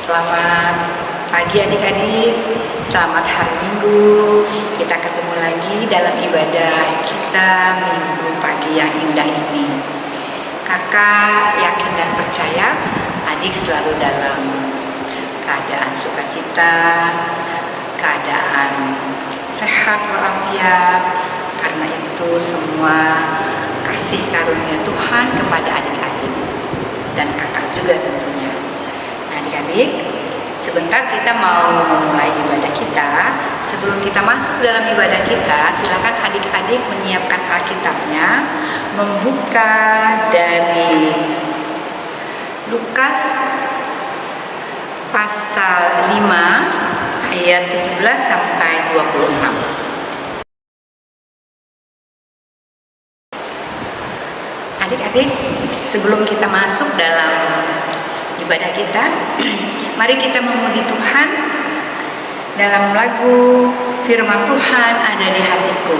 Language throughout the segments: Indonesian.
Selamat pagi adik-adik, selamat hari Minggu. Kita ketemu lagi dalam ibadah kita Minggu pagi yang indah ini. Kakak yakin dan percaya adik selalu dalam keadaan sukacita, keadaan sehat walafiat. Karena itu semua kasih karunia Tuhan kepada adik-adik dan kakak juga tentunya. Nah adik-adik, sebentar kita mau memulai ibadah kita. Sebelum kita masuk dalam ibadah kita, silakan adik-adik menyiapkan Alkitabnya, membuka dari Lukas pasal 5 ayat 17 sampai 26. Adik-adik, sebelum kita masuk dalam ibadah kita, mari kita memuji Tuhan dalam lagu Firman Tuhan Ada di Hatiku.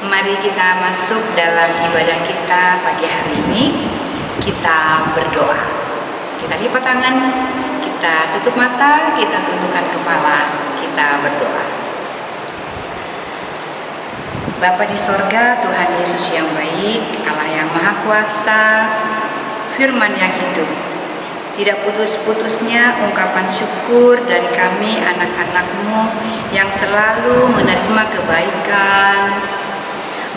Mari kita masuk dalam ibadah kita pagi hari ini. Kita berdoa. Kita lipat tangan, kita tutup mata, kita tundukkan kepala, kita berdoa. Bapa di sorga, Tuhan Yesus yang baik, Allah yang Maha Kuasa, Firman yang hidup, tidak putus-putusnya ungkapan syukur dari kami anak-anak-Mu yang selalu menerima kebaikan,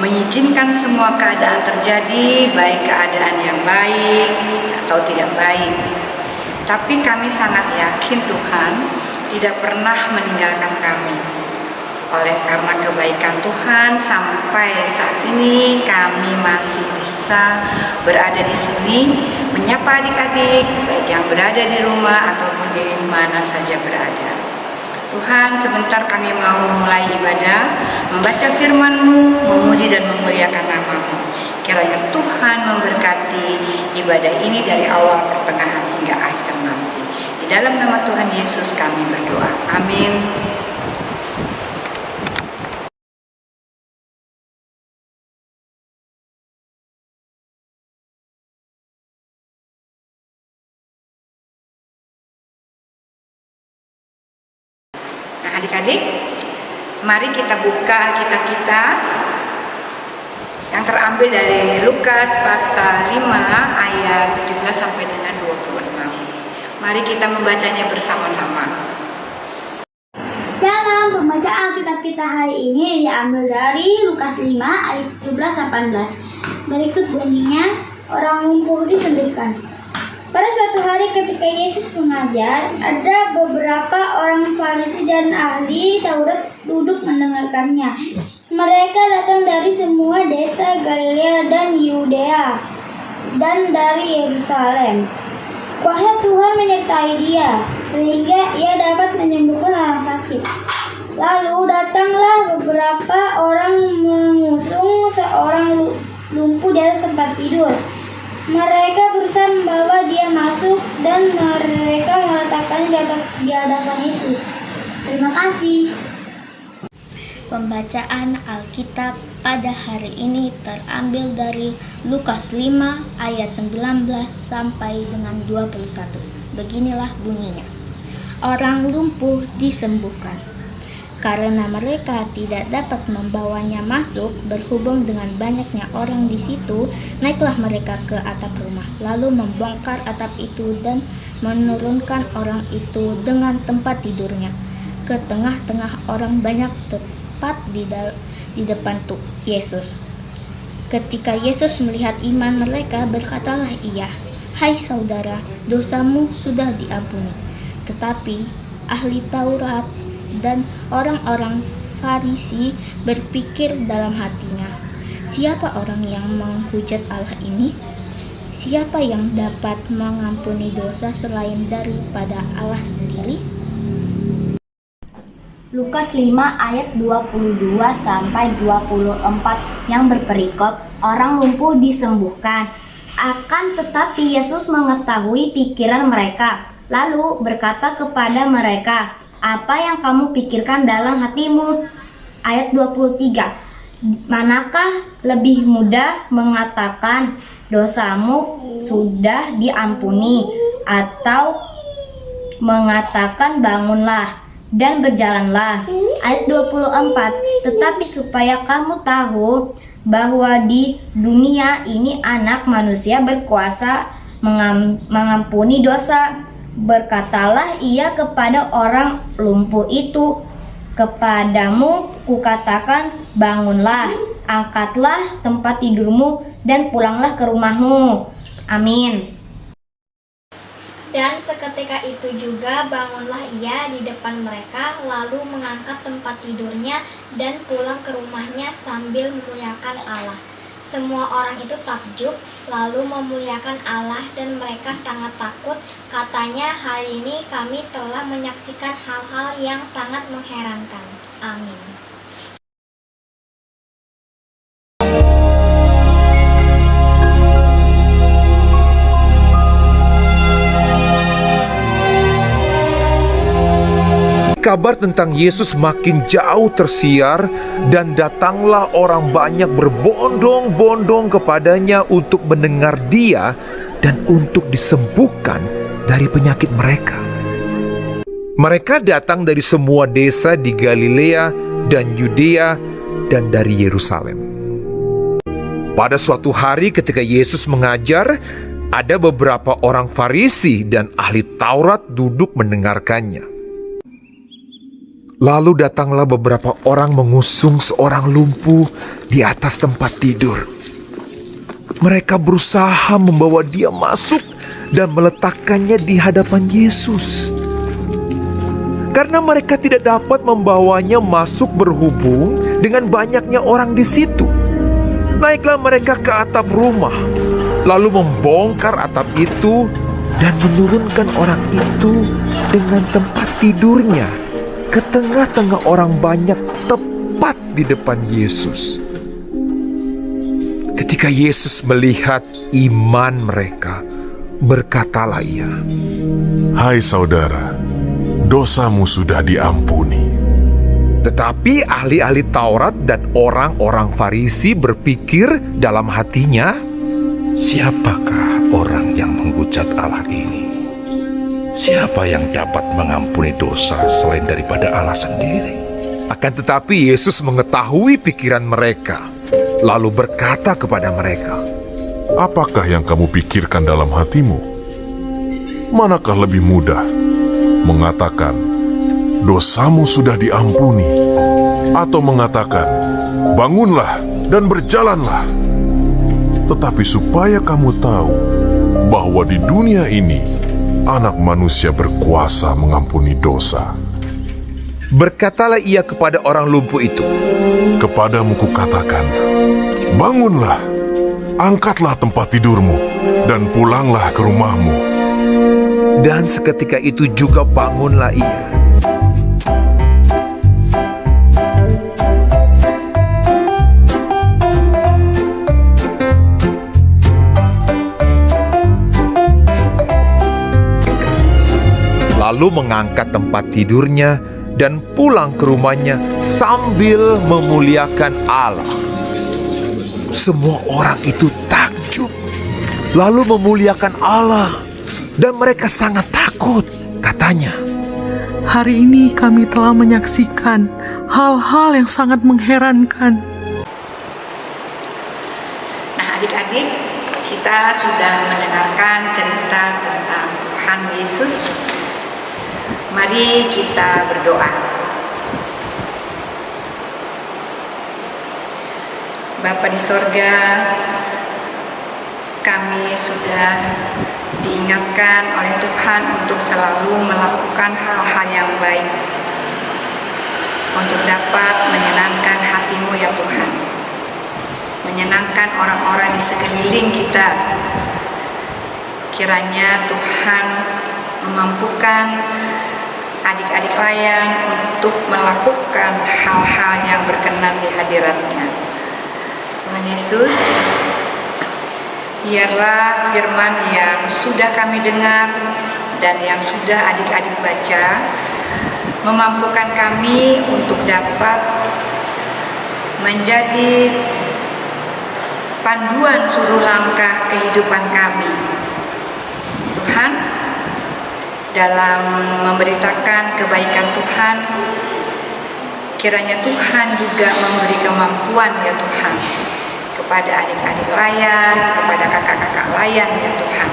mengizinkan semua keadaan terjadi, baik keadaan yang baik atau tidak baik. Tapi kami sangat yakin Tuhan tidak pernah meninggalkan kami. Oleh karena kebaikan Tuhan, sampai saat ini kami masih bisa berada di sini, menyapa adik-adik, baik yang berada di rumah ataupun di mana saja berada. Tuhan, sebentar kami mau memulai ibadah, membaca firman-Mu, memuji dan memuliakan nama-Mu. Kiranya Tuhan memberkati ibadah ini dari awal, pertengahan, hingga akhir nanti. Di dalam nama Tuhan Yesus kami berdoa. Amin. Adik-adik, mari kita buka Alkitab kita yang terambil dari Lukas pasal 5 ayat 17 sampai dengan 26. Mari kita membacanya bersama-sama. Dalam pembacaan Alkitab kita hari ini diambil dari Lukas 5 ayat 17-18. Berikut bunyinya, orang lumpuh disembuhkan. Pada suatu hari ketika Yesus mengajar, ada beberapa orang Farisi dan ahli Taurat duduk mendengarkannya. Mereka datang dari semua desa Galilea dan Yudea dan dari Yerusalem. Kuasa Tuhan menyertai dia, sehingga ia dapat menyembuhkan orang sakit. Lalu datanglah beberapa orang mengusung seorang lumpuh di atas tempat tidur. Mereka berusaha membawa dia masuk dan mereka meletakkannya di hadapan Yesus. Terima kasih. Pembacaan Alkitab pada hari ini terambil dari Lukas 5 ayat 19 sampai dengan 21. Beginilah bunyinya. Orang lumpuh disembuhkan. Karena mereka tidak dapat membawanya masuk, berhubung dengan banyaknya orang di situ, naiklah mereka ke atap rumah, lalu membongkar atap itu dan menurunkan orang itu dengan tempat tidurnya ke tengah-tengah orang banyak, tepat di depan Yesus. Ketika Yesus melihat iman mereka, berkatalah ia, "Hai saudara, dosamu sudah diampuni." Tetapi ahli Taurat dan orang-orang Farisi berpikir dalam hatinya, "Siapa orang yang menghujat Allah ini? Siapa yang dapat mengampuni dosa selain daripada Allah sendiri?" Lukas 5 ayat 22 sampai 24 yang berperikop, orang lumpuh disembuhkan. Akan tetapi Yesus mengetahui pikiran mereka, lalu berkata kepada mereka, "Apa yang kamu pikirkan dalam hatimu?" Ayat 23. Manakah lebih mudah mengatakan dosamu sudah diampuni, atau mengatakan bangunlah dan berjalanlah? Ayat 24. Tetapi supaya kamu tahu bahwa di dunia ini Anak Manusia berkuasa mengampuni dosa, berkatalah ia kepada orang lumpuh itu, "Kepadamu kukatakan, bangunlah, angkatlah tempat tidurmu dan pulanglah ke rumahmu." Amin. Dan seketika itu juga bangunlah ia di depan mereka, lalu mengangkat tempat tidurnya dan pulang ke rumahnya sambil memuliakan Allah. Semua orang itu takjub, lalu memuliakan Allah, dan mereka sangat takut. Katanya, "Hari ini kami telah menyaksikan hal-hal yang sangat mengherankan." Amin. Kabar tentang Yesus makin jauh tersiar, dan datanglah orang banyak berbondong-bondong kepadanya untuk mendengar Dia dan untuk disembuhkan dari penyakit mereka. Mereka datang dari semua desa di Galilea dan Yudea dan dari Yerusalem. Pada suatu hari ketika Yesus mengajar, ada beberapa orang Farisi dan ahli Taurat duduk mendengarkannya. Lalu datanglah beberapa orang mengusung seorang lumpuh di atas tempat tidur. Mereka berusaha membawa dia masuk dan meletakkannya di hadapan Yesus. Karena mereka tidak dapat membawanya masuk berhubung dengan banyaknya orang di situ, naiklah mereka ke atap rumah, lalu membongkar atap itu dan menurunkan orang itu dengan tempat tidurnya ke tengah-tengah orang banyak, tepat di depan Yesus. Ketika Yesus melihat iman mereka, berkatalah ia, "Hai saudara, dosamu sudah diampuni." Tetapi ahli-ahli Taurat dan orang-orang Farisi berpikir dalam hatinya, "Siapakah orang yang menghujat Allah ini? Siapa yang dapat mengampuni dosa selain daripada Allah sendiri?" Akan tetapi Yesus mengetahui pikiran mereka, lalu berkata kepada mereka, Apakah yang kamu pikirkan dalam hatimu? Manakah lebih mudah mengatakan dosamu sudah diampuni, atau mengatakan bangunlah dan berjalanlah? Tetapi supaya kamu tahu bahwa di dunia ini Anak Manusia berkuasa mengampuni dosa. Berkatalah ia kepada orang lumpuh itu, Kepadamu kukatakan, bangunlah, angkatlah tempat tidurmu, dan pulanglah ke rumahmu. dan seketika itu juga bangunlah ia. Lalu mengangkat tempat tidurnya dan pulang ke rumahnya sambil memuliakan Allah. Semua orang itu takjub, lalu memuliakan Allah, dan mereka sangat takut. Katanya, Hari ini kami telah menyaksikan hal-hal yang sangat mengherankan. Nah, adik-adik, kita sudah mendengarkan cerita tentang Tuhan Yesus. Mari kita berdoa. Bapa di sorga, kami sudah diingatkan oleh Tuhan untuk selalu melakukan hal-hal yang baik untuk dapat menyenangkan hati-Mu ya Tuhan, menyenangkan orang-orang di sekeliling kita. Kiranya Tuhan memampukan adik-adik layan untuk melakukan hal-hal yang berkenan di hadirat-Nya. Tuhan Yesus, biarlah firman yang sudah kami dengar dan yang sudah adik-adik baca memampukan kami untuk dapat menjadi panduan suruh langkah kehidupan kami. Tuhan, dalam memberitakan kebaikan Tuhan, kiranya Tuhan juga memberi kemampuan ya Tuhan kepada adik-adik layan, kepada kakak-kakak layan ya Tuhan.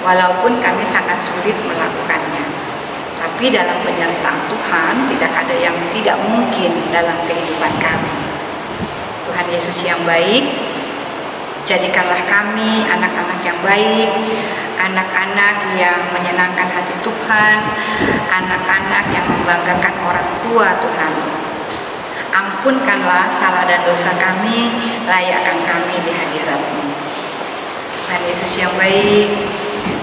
Walaupun kami sangat sulit melakukannya, tapi dalam penyertaan Tuhan tidak ada yang tidak mungkin dalam kehidupan kami. Tuhan Yesus yang baik, jadikanlah kami anak-anak yang baik, anak-anak yang menyenangkan hati Tuhan, anak-anak yang membanggakan orang tua Tuhan. Ampunkanlah salah dan dosa kami, layakkan kami di hadirat-Mu. Tuhan Yesus yang baik,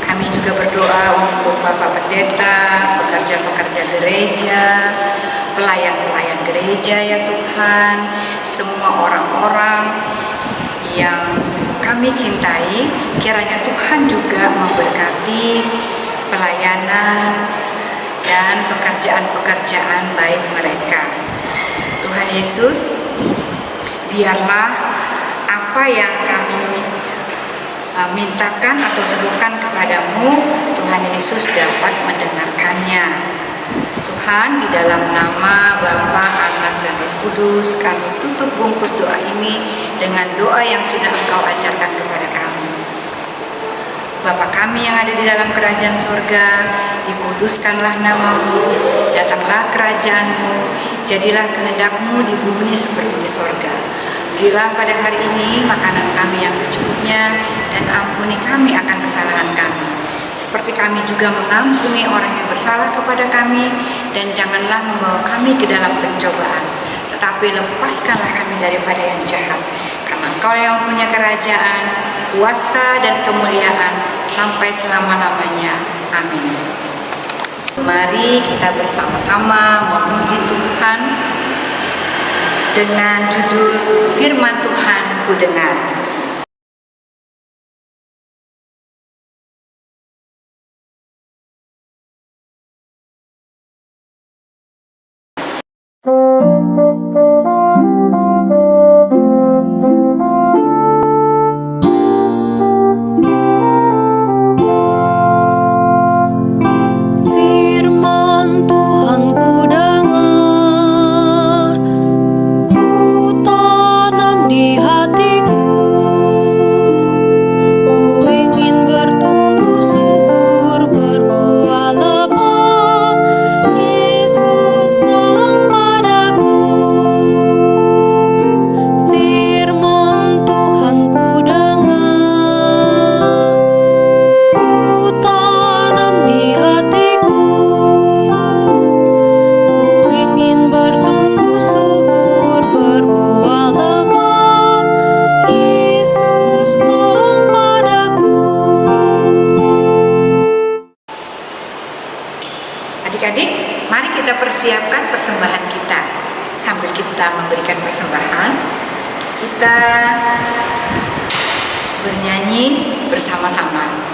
kami juga berdoa untuk Bapak Pendeta, pekerja-pekerja gereja, pelayan-pelayan gereja ya Tuhan, semua orang-orang yang kami cintai, kiranya Tuhan juga memberkati pelayanan dan pekerjaan-pekerjaan baik mereka. Tuhan Yesus, biarlah apa yang kami mintakan atau serukan kepadamu, Tuhan Yesus dapat mendengarkannya. Tuhan, di dalam nama Bapa, Anak, dan Roh Kudus, kami tutup bungkus doa ini dengan doa yang sudah Engkau ajarkan kepada kami. Bapa kami yang ada di dalam kerajaan sorga, dikuduskanlah nama-Mu, datanglah kerajaan-Mu, jadilah kehendak-Mu di bumi seperti di sorga. Berilah pada hari ini makanan kami yang secukupnya, dan ampuni kami akan kesalahan kami, seperti kami juga mengampuni orang yang bersalah kepada kami, dan janganlah membawa kami ke dalam pencobaan, tetapi lepaskanlah kami daripada yang jahat. Karena Engkau yang punya kerajaan, kuasa, dan kemuliaan sampai selama-lamanya. Amin. Mari kita bersama-sama memuji Tuhan dengan judul Firman Tuhan Ku Dengar. Firman Tuhan ku dengar, ku tanam di hatiku, ku ingin bertumbuh subur Adik-adik, mari kita persiapkan persembahan kita. Sambil kita memberikan persembahan, kita bernyanyi bersama-sama.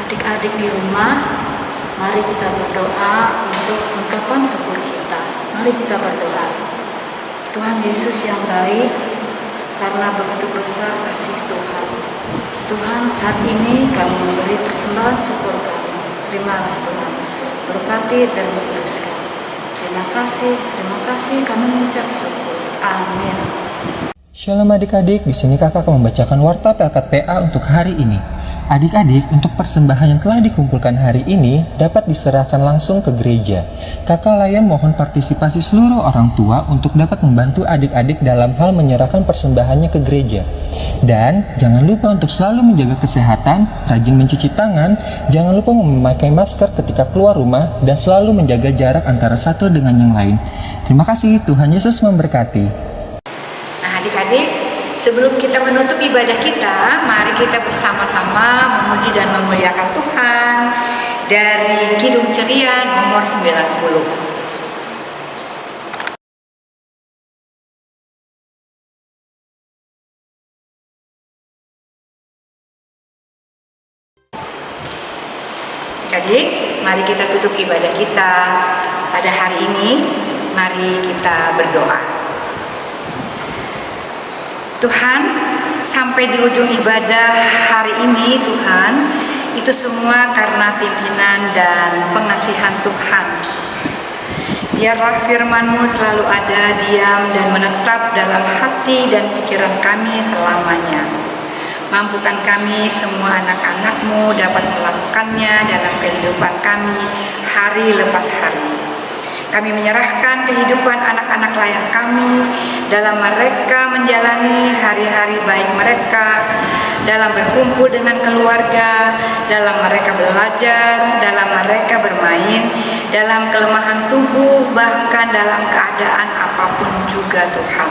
Adik-adik di rumah, mari kita berdoa untuk ungkapan syukur kita. Mari kita berdoa. Tuhan Yesus yang baik, karena begitu besar kasih Tuhan. Tuhan, saat ini kami memberi persembahan syukur kami. Terimalah Tuhan, berkati dan berkuduskan. Terima kasih kami mengucap syukur. Amin. Shalom adik-adik, di sini kakak akan membacakan warta Pelkat PA untuk hari ini. Adik-adik, untuk persembahan yang telah dikumpulkan hari ini dapat diserahkan langsung ke gereja. Kakak Layan mohon partisipasi seluruh orang tua untuk dapat membantu adik-adik dalam hal menyerahkan persembahannya ke gereja. Dan jangan lupa untuk selalu menjaga kesehatan, rajin mencuci tangan, jangan lupa memakai masker ketika keluar rumah, dan selalu menjaga jarak antara satu dengan yang lain. Terima kasih, Tuhan Yesus memberkati. Nah adik-adik, sebelum kita menutup ibadah kita, mari kita bersama-sama memuji dan memuliakan Tuhan dari Kidung Ceria nomor 90. Adik, mari kita tutup ibadah kita pada hari ini. Mari kita berdoa. Tuhan, sampai di ujung ibadah hari ini Tuhan, itu semua karena pimpinan dan pengasihan Tuhan. Biarlah firman-Mu selalu ada, diam dan menetap dalam hati dan pikiran kami selamanya. Mampukan kami semua anak-anak-Mu dapat melakukannya dalam kehidupan kami hari lepas hari. Kami menyerahkan kehidupan anak-anak layan kami dalam mereka menjalani hari-hari baik mereka, dalam berkumpul dengan keluarga, dalam mereka belajar, dalam mereka bermain, dalam kelemahan tubuh, bahkan dalam keadaan apapun juga Tuhan.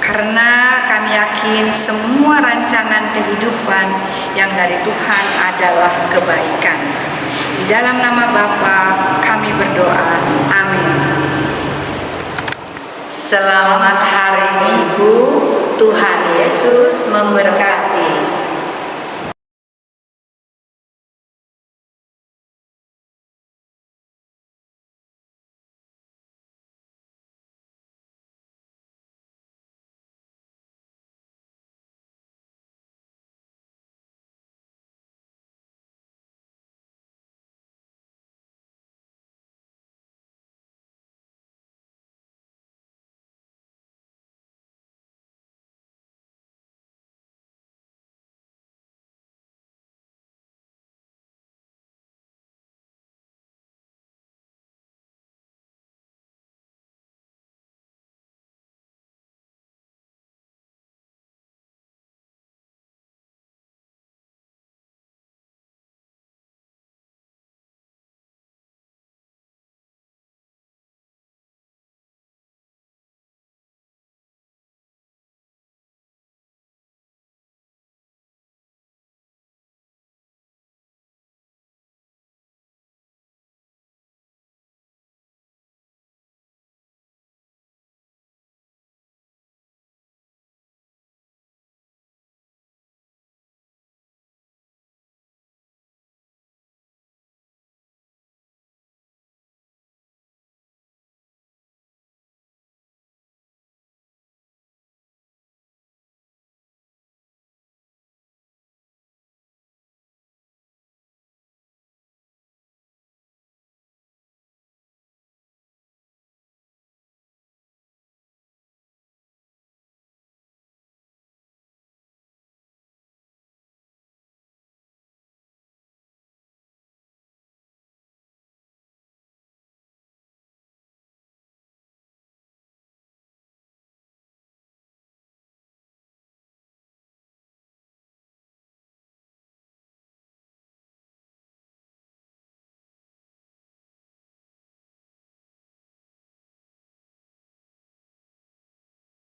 Karena kami yakin semua rancangan kehidupan yang dari Tuhan adalah kebaikan. Di dalam nama Bapa kami berdoa. Amin. Selamat hari Minggu. Tuhan Yesus memberkati.